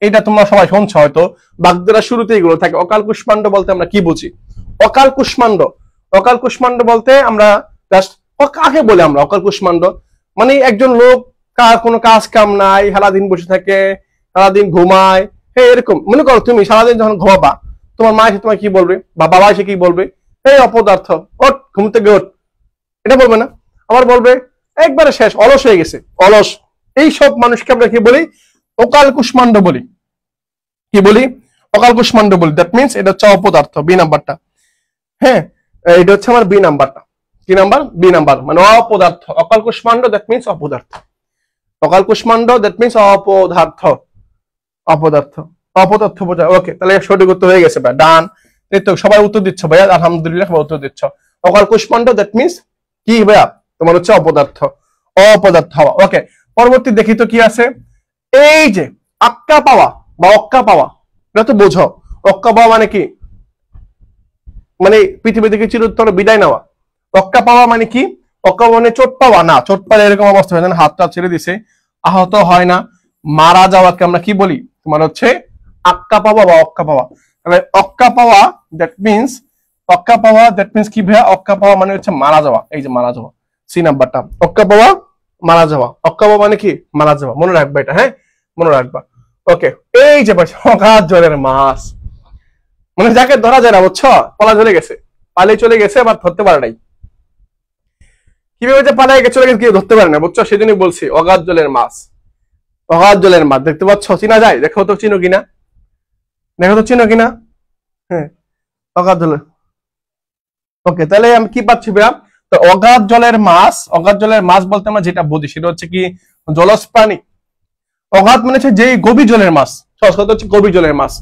এটা তোমরা সবাই শুনছো হয়তো, বাগধারা শুরুতে এগুলো থাকে। অকাল কুষ্মাণ্ড বলতে আমরা কি বুঝি? অকাল কুষ্মাণ্ড, অকাল কুষ্মাণ্ড বলতে আমরা জাস্ট কাকে বলে আমরা অকাল কুষ্মাণ্ড? মানে একজন লোক কার কোনো কাজ কাম নাই, সারাদিন বসে থাকে, সারাদিন ঘুমায়, হ্যাঁ এরকম। মনে করো তুমি সারাদিন যখন ঘুমাবা, তোমার মা এসে তোমায় কি বলবে বা বাবা এসে কি বলবে? এই অপদার্থ, ওঠ ঘুম থেকে ওঠ, এটা বলবে না? আবার বলবে একবারে শেষ, অলস হয়ে গেছে, অলস। এই সব মানুষকে আমরা কি বলি? অকাল কুষ্মাণ্ড বলি। কি বলি? অকাল কুষ্মাণ্ড বলি। দ্যাট মিনস এটা হচ্ছে অপদার্থ, বি নাম্বারটা। হ্যাঁ, এটা হচ্ছে আমার বি নাম্বারটা। কি নাম্বার? বি নাম্বার, মানে অপদার্থ। অকাল কুষ্মাণ্ড দ্যাট মিনস অপদার্থ। অকাল কুষ্মাণ্ড দ্যাট মিনস অপদার্থ, অপদার্থ, অপদার্থ বোঝায়। ওকে, তাহলে সঠিক উত্তর হয়ে গেছে ভাই, ডান। এই তো সবাই উত্তর দিচ্ছ ভাইয়া, আলহামদুলিল্লাহ সবাই উত্তর দিচ্ছ। অকাল কুষ্মাণ্ড দ্যাট মিনস কি ভাইয়া? তোমার হচ্ছে অপদার্থ, অপদার্থ হওয়া। ওকে, পরবর্তী দেখি তো কি আছে। এই যে আক্কা পাওয়া বা অক্কা পাওয়া, এটা তো বোঝো। অক্কা পাওয়া মানে কি? মানে পৃথিবী থেকে চিরতর বিদায় নেওয়া। অক্কা পাওয়া মানে কি? অক্কা মানে চোট পাওয়া না, চোট পাওয়া এরকম অবস্থা হয় না, হাতটা ছেড়ে দিছে, আহত হয় না, মারা যাওয়াকে আমরা কি বলি? তোমার হচ্ছে আক্কা পাওয়া বা অক্কা পাওয়া। তাহলে অক্কা পাওয়া দ্যাট মিনস, অক্কা পাওয়া দ্যাট মিনস কি ভাইয়া? অক্কা পাওয়া মানে হচ্ছে মারা যাওয়া। এই যে মারা যাওয়া, সি নাম্বারটা। অক্কা পাওয়া মারা যাওয়া, অক্কা পাওয়া মানে কি? মারা যাওয়া। মনে রাখবা এটা, হ্যাঁ মনে রাখবা। ওকে, এই যে অগাধ জলের মাছ, মানে যাকে ধরা যায় না, বুঝছো? পলা চলে গেছে, পালিয়ে চলে গেছে, আবার ধরতে পারে নাই। কিভাবে যে পালিয়ে চলে গেছে কেউ ধরতে পারে না, বুঝছো? সেজন্যই বলছি অগাধ জলের মাছ। অগাধ জলের মাছ দেখতে পাচ্ছ, চিনা যায়? দেখো তো চিনো কিনা, দেখো তো চিনো কিনা। হ্যাঁ, অগাধ জলের। ওকে, তাহলে আমি কি পাচ্ছি ভাইয়া? তো অগাধ জলের মাছ, অগাধ জলের মাছ বলতে আমরা যেটা বুঝি সেটা হচ্ছে কি? জলজ প্রাণী। অগাধ মানে হচ্ছে যেই গভীর জলের মাছ, সহজ কথা হচ্ছে গভীর জলের মাছ।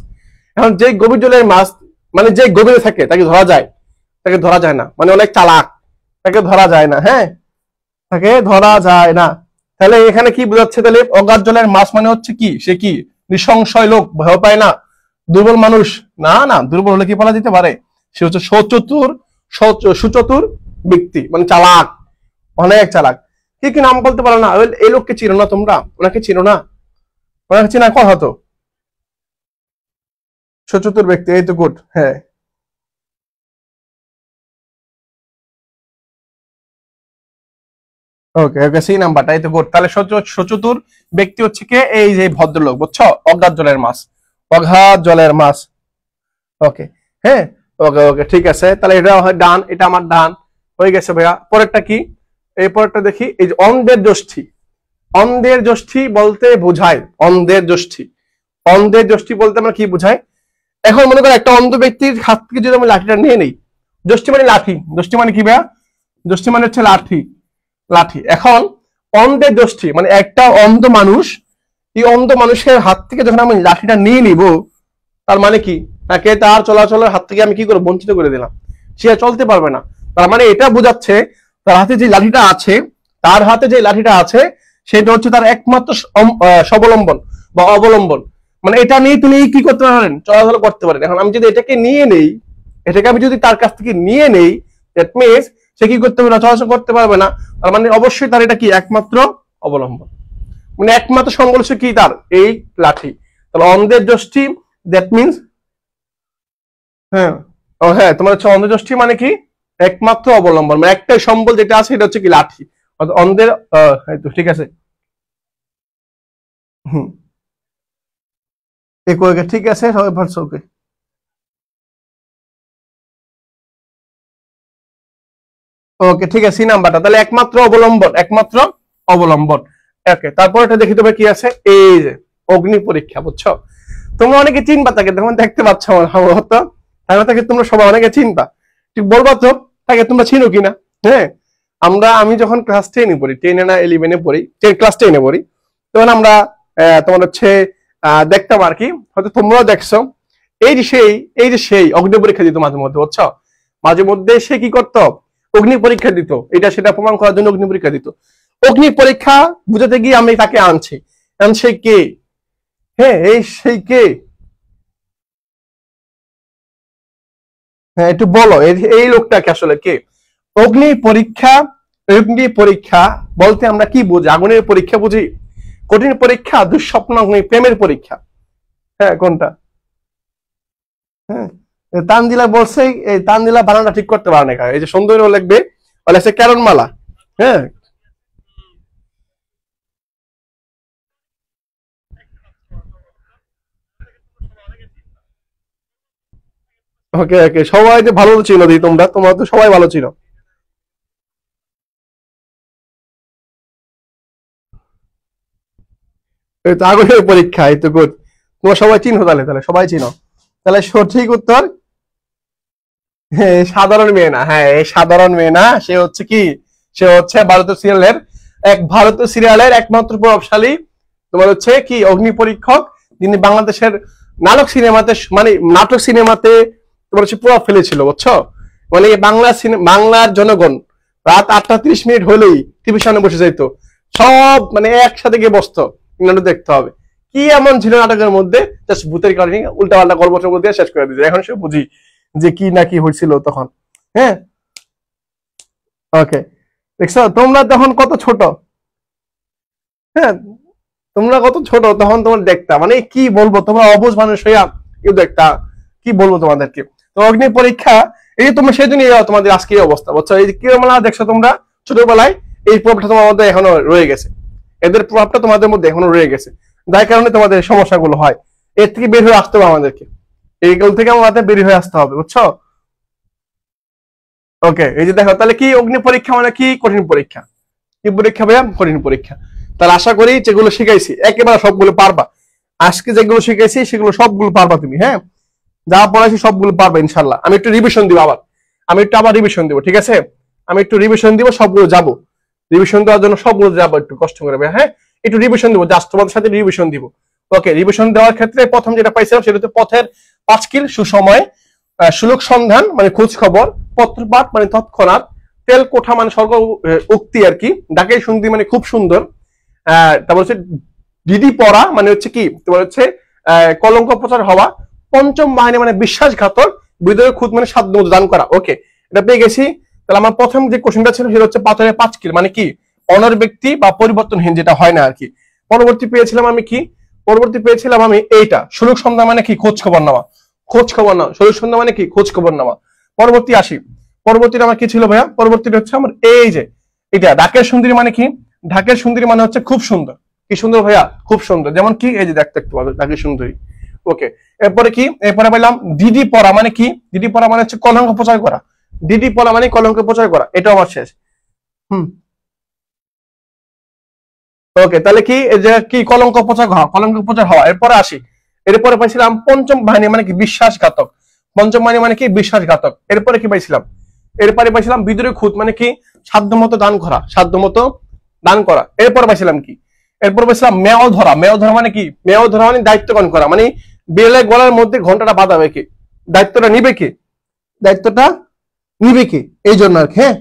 এখন যেই গভীর জলের মাছ মানে যে গভীরে থাকে তাকে ধরা যায়, তাকে ধরা যায় না, মানে অনেক চালাক, তাকে ধরা যায় না। হ্যাঁ, তাকে ধরা যায় না। তাহলে এখানে কি বোঝাচ্ছে? তাহলে অগাধ জলের মাছ মানে হচ্ছে কি? সে কি নিঃসংশয় লোক, ভয় পায় না, দুর্বল মানুষ না। না, দুর্বল হলে কি পালা দিতে পারে? সে হচ্ছে সুচতুর ব্যক্তি, মানে চালাক, অনেক চালাক। কি কি নাম বলতে পারো না? এই লোককে চিনো না তোমরা? ওনাকে চিনো না? ওনাকে চিনা কথা তো, সুচতুর ব্যক্তি, এই তো গুড। হ্যাঁ, ওকে ওকে, সি নাম্বারটা, এই তো গুড। তাহলে সচতুর ব্যক্তি হচ্ছে কে? এই যে ভদ্রলোক, বুঝছো? অগাধ জলের মাছ, অগাধ জলের মাছ। ওকে, হ্যাঁ, ওকে ওকে, ঠিক আছে। তাহলে এটা হয় ডান, এটা আমার ডান হয়ে গেছে ভাইয়া। পরেরটা কি? এই পরেরটা দেখি। এই যে অন্ধের যষ্ঠী, অন্ধের যষ্ঠী বলতে বোঝায়, অন্ধের যষ্ঠী, অন্ধের যষ্ঠী বলতে আমরা কি বোঝায়? এখন মনে করো একটা অন্ধ ব্যক্তির হাত থেকে যদি আমি লাঠিটা নিয়ে নেই, যষ্ঠী মানে লাঠি, যষ্ঠী মানে কি ভাইয়া? যষ্ঠী মানে হচ্ছে লাঠি, লাঠি। এখন অন্ধের যষ্ঠী মানে একটা অন্ধ মানুষ, এই অন্ধ মানুষের হাত থেকে যখন আমি লাঠিটা নিয়ে নিব, তার মানে কি? তাকে তার চলাচলের হাত থেকে আমি কি করে বঞ্চিত করে দিলাম, সে চলতে পারবে না। তার মানে এটা বোঝাচ্ছে তার হাতে যে লাঠিটা আছে, তার হাতে যে লাঠিটা আছে সেটা হচ্ছে তার একমাত্র স্বাবলম্বন বা অবলম্বন। মানে এটা নিয়ে তিনি কি করতে পারেন? চলাচল করতে পারেন। এখন আমি যদি এটাকে নিয়ে নেই, এটাকে আমি যদি তার কাছ থেকে নিয়ে নেই, দ্যাট মিনস সে কি করতে পারবে না? চলাচল করতে পারবে না। তার মানে অবশ্যই তার এটা কি? একমাত্র অবলম্বন, মানে একমাত্র সম্বল সে কি? তার এই লাঠি। তাহলে অন্ধের যষ্ঠী দ্যাট মিনস, হ্যাঁ, ও হ্যাঁ, তোমার হচ্ছে অন্ধযষ্ঠী মানে কি? একমাত্র অবলম্বন, মানে একটাই সম্বল যেটা আছে সেটা হচ্ছে কি? লাঠি। অন্ধের, ঠিক আছে। হুম, ঠিক আছে, সবাই ভাবছো ওকে। ওকে, ঠিক আছে, সি নাম্বারটা তাহলে একমাত্র অবলম্বন, একমাত্র অবলম্বন। ওকে, তারপর এটা দেখি তবে কি আছে। এই যে অগ্নি পরীক্ষা, বুঝছো? তোমরা অনেকে চিনবা তাকে, তখন দেখতে পাচ্ছ সম্ভবত, তাকে তোমরা সবাই অনেকে চিনবা। ঠিক বলবা তো তাকে তোমরা চিনো কিনা? হ্যাঁ, আমি যখন ক্লাস 10-এ পড়ি, 10-এ না 11-এ পড়ি, ক্লাস 10-এ পড়ি, তখন আমরা তোমার হচ্ছে দেখতাম আর কি, হয়তো তোমরাও দেখছো। এই যে সেই অগ্নি পরীক্ষা দিত মাঝে মধ্যে, বুঝছো? মাঝে মধ্যে সে কি করতো? অগ্নি পরীক্ষা দিত, এটা সেটা প্রমাণ করার জন্য অগ্নি পরীক্ষা দিত। অগ্নি পরীক্ষা বুঝাতে গিয়ে আমি তাকে আনছি, সে কে? হ্যাঁ, এই সেই কে? হ্যাঁ, একটু বলো এই লোকটাকে আসলে কে? অগ্নি পরীক্ষা, অগ্নি পরীক্ষা বলতে আমরা কি বুঝি? আগুনের পরীক্ষা বুঝি? কঠিন পরীক্ষা, দুঃস্বপ্ন, প্রেমের পরীক্ষা। হ্যাঁ, কোনটা? হ্যাঁ, তানজিলা বলছে, এই তানজিলা বানানটা ঠিক করতে পারে না। এই যে সুন্দর লিখবে, বলে ক্যারন মালা। হ্যাঁ, ওকে ওকে, সবাই যে ভালো ছিল দিই, তোমরা তো সবাই ভালো ছিল। এই তো আগুনের পরীক্ষা, এই তো গুড। তোমরা সবাই চিনো, তাহলে তাহলে সবাই চিনো। তাহলে সঠিক উত্তর, হ্যাঁ, সাধারণ মেয়ে না। হ্যাঁ, এই সাধারণ মেয়ে না, সে হচ্ছে কি, সে হচ্ছে ভারতীয় সিরিয়ালের একমাত্র প্রভাবশালী তোমার হচ্ছে কি অগ্নি পরীক্ষক, যিনি বাংলাদেশের নাটক সিনেমাতে তোমার হচ্ছে প্রভাব ফেলেছিল, বুঝছো? মানে বাংলার জনগণ রাত 8টা 30 মিনিট হলেই টিভির সামনে বসে যাইতো, সব মানে একসাথে গিয়ে বসতো, নাটক দেখতে হবে। কি এমন ছিল নাটকের মধ্যে, জাস্ট ভূতের কারণে উল্টা পাল্টা গল্প দিয়ে শেষ করে দিচ্ছে। এখন সে বুঝি যে কি না কি হয়েছিল তখন। হ্যাঁ, ওকে, দেখছো তোমরা তখন কত ছোট। হ্যাঁ, তোমরা কত ছোট তখন, তোমার দেখতা মানে কি বলবো, তোমরা অবুঝ মানুষ হইয়া কেউ দেখতা, কি বলবো তোমাদেরকে। তো অগ্নি পরীক্ষা, এই যে তোমরা সেই জন্য তোমাদের আজকে এই অবস্থা, বুঝছো? এই যে কিরমলা দেখছো তোমরা ছোটবেলায়, এই প্রভাবটা তোমার মধ্যে এখনো রয়ে গেছে, এদের প্রভাবটা তোমাদের মধ্যে এখনো রয়ে গেছে, যার কারণে তোমাদের সমস্যাগুলো হয়। এর থেকে বের হয়ে আসতে হবে আমাদেরকে, এইগুলো থেকে আমাদের বের হয়ে আসতে হবে, বুঝছো? ওকে, এই যে দেখো তাহলে কি অগ্নি পরীক্ষা মানে কি কঠিন পরীক্ষা। কি পরীক্ষা ভাইয়া? কঠিন পরীক্ষা। তাহলে আশা করি যেগুলো শিখাইছি একেবারে সবগুলো পারবা। আজকে যেগুলো শিখাইছি সেগুলো সবগুলো পারবা তুমি। হ্যাঁ, যা পড়াইছি সবগুলো পারবা ইনশাল্লাহ। আমি একটু রিভিশন দিব আবার, রিভিশন দিব, ঠিক আছে? আমি একটু রিভিশন দিব, সবগুলো যাবো রিভিশন দেওয়ার জন্য, সবগুলো যাবো একটু কষ্ট করে। হ্যাঁ, একটু রিভিশন দিব, জাস্ট তোমাদের সাথে রিভিশন দিব। ওকে, রিভিশন দেওয়ার ক্ষেত্রে প্রথম যেটা পাইছিলাম সেটা হচ্ছে পথের 5 কিল, সুসময়, সুলোক সন্ধান মানে খোঁজ খবর, পত্রপাঠ মানে তৎক্ষণাৎ, তেল কোঠা মানে স্বর্গ উক্তি আর কি, ডাকে শুনতি মানে খুব সুন্দর, তারপর হচ্ছে ডিডি পড়া মানে হচ্ছে কি তোমার হচ্ছে কলঙ্ক প্রচার হওয়া, পঞ্চম বাহিনী মানে বিশ্বাসঘাতক, হৃদয় খুদ মানে সাধ্য মতো দান করা। ওকে, এটা পেয়ে গেছি। তাহলে আমার প্রথম যে কোশ্চেনটা ছিল সেটা হচ্ছে পাথরের 5 কিল মানে কি অনর ব্যক্তি বা পরিবর্তনহীন, যেটা হয় না আর কি। পরবর্তী পেয়েছিলাম আমি এইটা সুলোক সন্ধ্যা মানে কি খোঁজ খবর নেওয়া, সুলোক সন্ধ্যা মানে কি খোঁজ খবর নেওয়া। পরবর্তী আসি, পরবর্তীটা আমার কি ছিল ভাইয়া? পরবর্তীটা হচ্ছে আমার এই যে এটা ঢাকের সুন্দরী মানে কি, ঢাকের সুন্দরী মানে হচ্ছে খুব সুন্দর। কি সুন্দর ভাইয়া? খুব সুন্দর। যেমন কি এই যে দেখতে একটু ঢাকের সুন্দরী। ওকে, এরপরে কি, এরপরে পেলাম ডিডি পড়া মানে কি, ডিডি পড়া মানে হচ্ছে কলঙ্ক প্রচার করা, ডিডি পড়া মানে কলঙ্ক প্রচার করা, এটাও আমার শেষ। হুম, ওকে, তাহলে কি এই যে কি কলঙ্ক প্রচার হওয়া। এরপরে আসি, এরপরে পাইছিলাম পঞ্চম বাহিনী মানে কি বিশ্বাসঘাতক, পঞ্চম বাহিনী মানে কি বিশ্বাসঘাতক। এরপরে কি পাইছিলাম? এরপরে পাইছিলাম বিদ্রোহী খুঁত মানে কি সাধ্যমতো দান করা। এরপরে পাইছিলাম কি, এরপর পাইছিলাম মেয় ধরা মানে কি, মেয় ধরা মানে দায়িত্বগণ করা, মানে বেলে গলার মধ্যে ঘন্টাটা বাঁধাবে কি, দায়িত্বটা নিবে কি, দায়িত্বটা নিবে কি, এই জন্য আর কি। হ্যাঁ,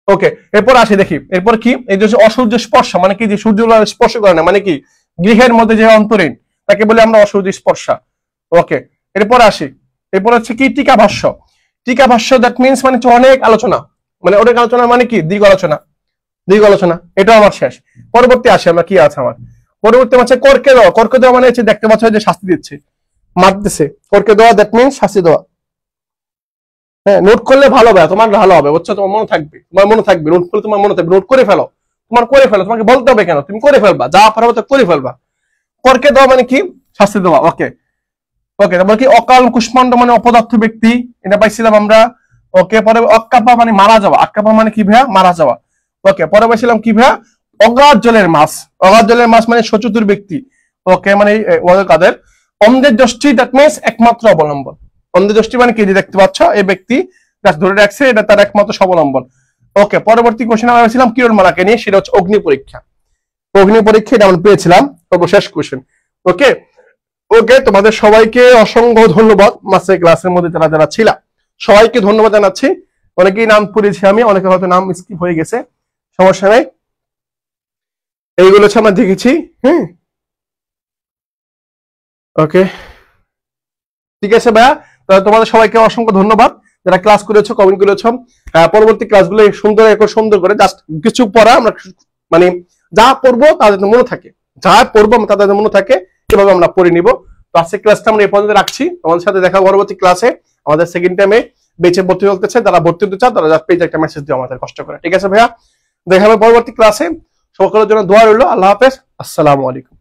ওকে, এরপর আসি দেখি, এরপর কি এই যে অসূর্য স্পর্শ মানে কি, যে সূর্য স্পর্শ করে না মানে কি গৃহের মধ্যে যে অন্তরীণ, তাকে বলে আমরা অসূর্য স্পর্শা। ওকে, এরপর আসি, এরপর হচ্ছে কি টিকা ভাষ্য, দ্যাট মিনস মানে অনেক আলোচনা, মানে কি দীর্ঘ আলোচনা, এটাও আমার শেষ। পরবর্তী আসি আমরা, কি আছে আমার পরবর্তী হচ্ছে কর্কে দেওয়া মানে হচ্ছে দেখতে পাচ্ছ যে শাস্তি দিচ্ছে, মারতেছে, কর্কে দেওয়া দ্যাট মিনস শাস্তি দেওয়া। হ্যাঁ, নোট করলে ভালো হবে, তোমার ভালো হবে, বুঝছো? তোমার মনে থাকবে, নোট করলে তোমার মনে থাকবে, নোট করে ফেলো, তোমাকে বলতে হবে কেন, তুমি করে ফেলবা, যা পারবে তো করে ফেলবা। করকে দেওয়া মানে কি শাস্তি দেওয়া। ওকে ওকে, তারপর কি অকাল কুষ্মাণ্ড মানে অপদার্থ ব্যক্তি, এটা পাইছিলাম আমরা। ওকে, পরে অক্কাপা মানে মারা যাওয়া, আক্কাপা মানে কি ভাইয়া? মারা যাওয়া। ওকে, পরে পাইছিলাম কি ভাইয়া? অগাধ জলের মাছ মানে সচতুর ব্যক্তি। ওকে, মানে কাদের অন্ধের দৃষ্টি, দ্যাট মিনস একমাত্র অবলম্বন। অন্ধের দৃষ্টি মানে কি, যে দেখতে পাচ্ছ এই ব্যক্তি ধরে রাখছে, এটা তার একমাত্র স্বাবলম্বন। ওকে, পরবর্তী কোশ্চেন আমরা পেয়েছিলাম কিরণমালাকে নিয়ে, সেটা হচ্ছে অগ্নি পরীক্ষা। এটা আমরা পেয়েছিলাম সর্বশেষ কোশ্চেন। ওকে ওকে, তোমাদের সবাইকে অসংখ্য ধন্যবাদ, মাস্টার ক্লাসের মধ্যে যারা যারা ছিল সবাইকে ধন্যবাদ জানাচ্ছি। অনেকেই নাম পড়েছি আমি, অনেকে হয়তো নাম স্কিপ হয়ে গেছে, সমস্যা নেই, এইগুলো হচ্ছে আমরা দেখেছি। হ্যাঁ, ওকে, ঠিক আছে ভাইয়া, তোমাদের সবাইকে অসংখ্য ধন্যবাদ যারা ক্লাস করেছো, কমেন্ট করেছো। পরবর্তী ক্লাসগুলো সুন্দর করে জাস্ট কিছু পড়া আমরা মানে যা পড়বো তাদের মনে থাকে, যা পড়বো তাদের মনে থাকে, এভাবে আমরা পড়ে নিব। তো আজকে ক্লাসটা আমরা এই পর্যন্ত রাখছি। তোমাদের সাথে দেখা পরবর্তী ক্লাসে। আমাদের সেকেন্ড টাইমে বেচে ভর্তি হতে যারা ভর্তি হতে চান তারা পেজে একটা মেসেজ দিও আমাদের, কষ্ট করে। ঠিক আছে ভাইয়া, দেখা হবে পরবর্তী ক্লাসে। সকলের জন্য দোয়া রইল। আল্লাহ হাফেজ, আসসালামু আলাইকুম।